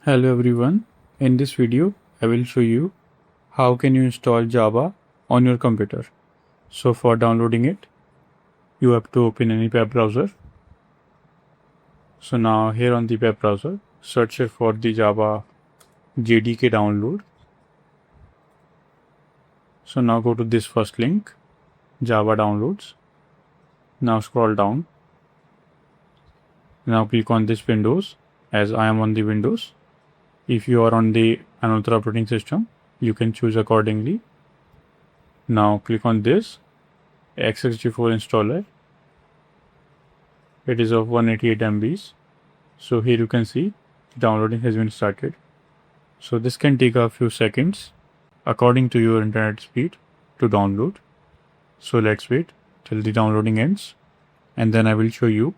Hello everyone, in this video I will show you how can you install Java on your computer. So for downloading it, you have to open any web browser. So now here on the web browser, search for the Java JDK download. So now go to this first link, Java downloads. Now scroll down. Now click on this Windows as I am on the Windows. If you are on the another operating system, you can choose accordingly. Now click on this x64 installer. It is of 188 MBs. So here you can see downloading has been started. So this can take a few seconds according to your internet speed to download. So let's wait till the downloading ends and then I will show you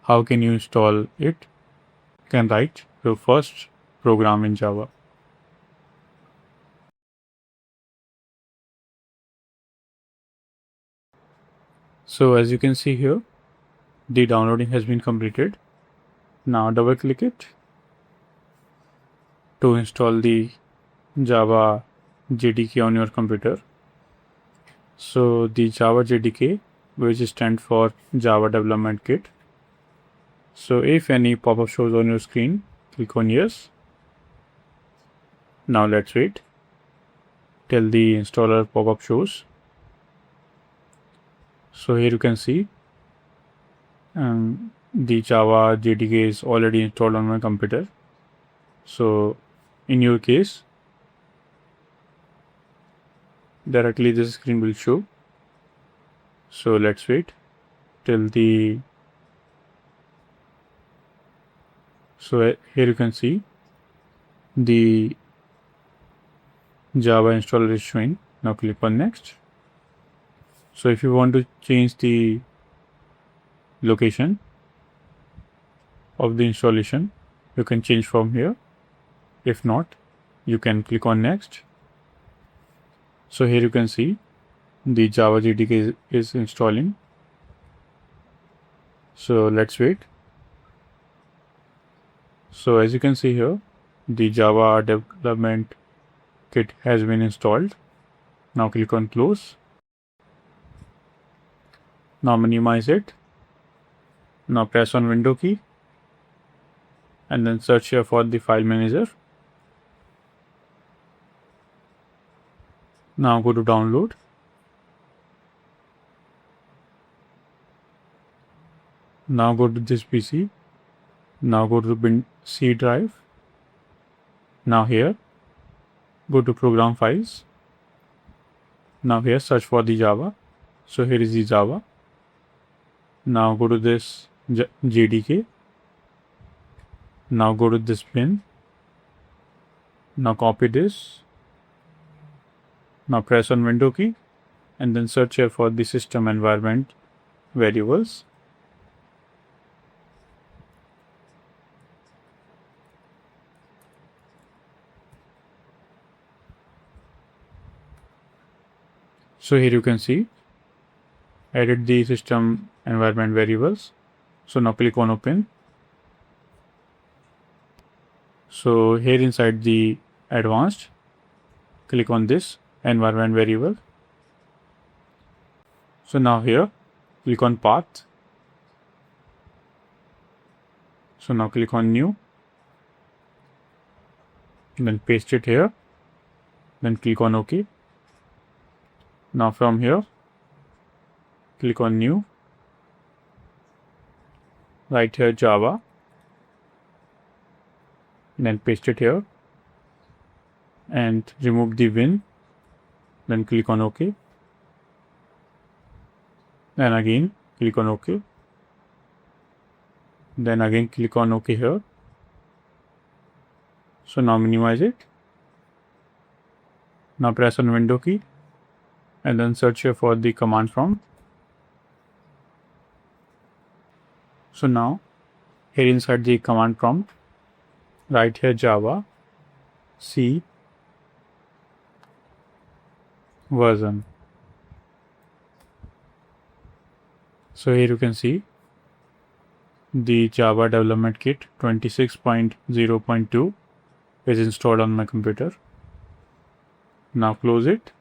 how can you install it. You can write your first program in Java. So as you can see here, the downloading has been completed. Now double click it to install the Java JDK on your computer. So the Java JDK, which stands for Java Development Kit. So if any pop-up shows on your screen, click on yes. Now let's wait till the installer pop-up shows. So here you can see the Java JDK is already installed on my computer. So in your case, directly this screen will show. So let's wait till the here you can see the Java installer is showing. Now click on next. So if you want to change the location of the installation, you can change from here. If not, you can click on next. So here you can see the Java JDK is installing. So let's wait. So as you can see here, the Java Development Kit has been installed. Now click on close. Now minimize it. Now press on window key and then search here for the file manager. Now go to download. Now go to this PC. Now go to the C drive. Now here, go to program files. Now here search for the Java. So here is the Java. Now go to this JDK. Now go to this bin. Now copy this. Now press on window key and then search here for the system environment variables. So here you can see added the system environment variables. So now click on open. So here inside the advanced, click on this environment variable. So now here click on path. So now click on new, then paste it here, then click on OK. Now from here, click on new, write here Java, then paste it here and remove the win, then click on OK, then again click on OK, then again click on OK here. So now minimize it. Now press on window key and then search here for the command prompt. So now here inside the command prompt, write here Java C version. So here you can see the Java Development Kit 26.0.2 is installed on my computer. Now close it.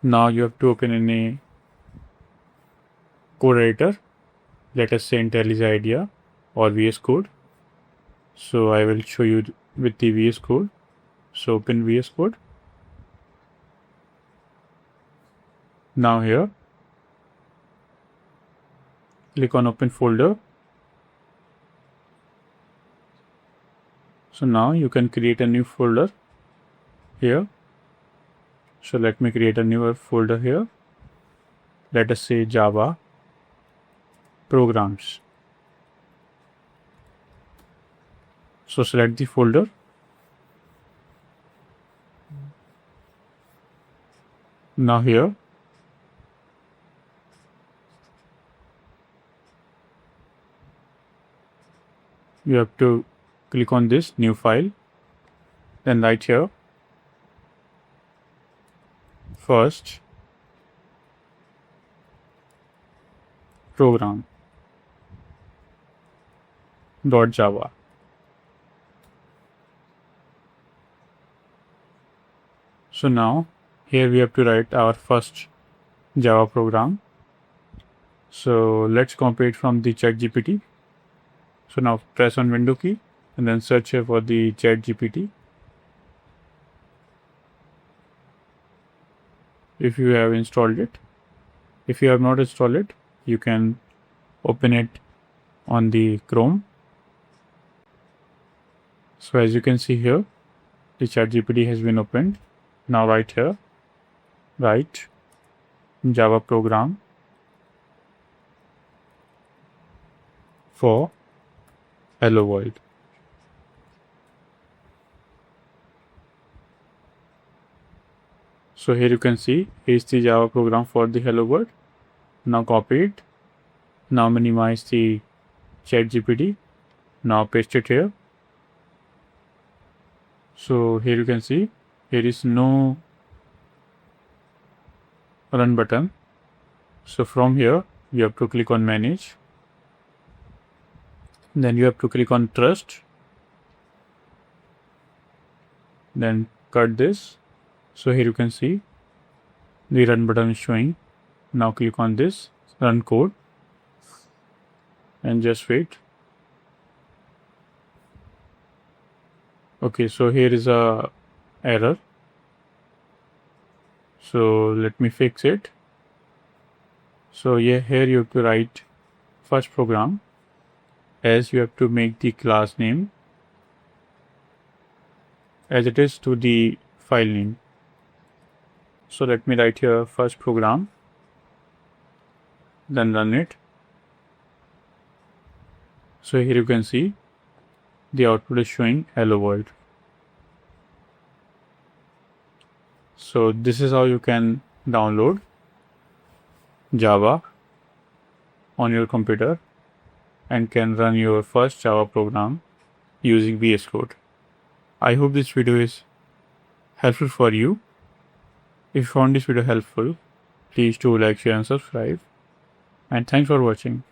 Now you have to open any code editor. Let us say IntelliJ IDEA or VS Code. So I will show you with the VS Code. So open VS Code. Now here, click on open folder. So now you can create a new folder here. So let me create a new folder here. Let us say Java programs. So select the folder. Now here, you have to click on this new file, then write here first program .java. So now here we have to write our first Java program. So let's copy it from the ChatGPT. So now press on window key and then search here for the ChatGPT. If you have installed it. If you have not installed it, you can open it on the Chrome. So as you can see here, the ChatGPT has been opened. Now right here, write Java program for Hello World. So here you can see, here's the Java program for the Hello World. Now copy it. Now minimize the ChatGPT. Now paste it here. So here you can see, here is no run button. So from here, you have to click on manage. Then you have to click on trust. Then cut this. So here you can see the run button is showing. Now click on this run code and just wait. Okay, so here is a error. So let me fix it. So yeah, here you have to write first program, as you have to make the class name as it is to the file name. So let me write here first program, then run it. So here you can see the output is showing Hello World. So this is how you can download Java on your computer and can run your first Java program using VS Code. I hope this video is helpful for you. If you found this video helpful, please do like, share and subscribe. And thanks for watching.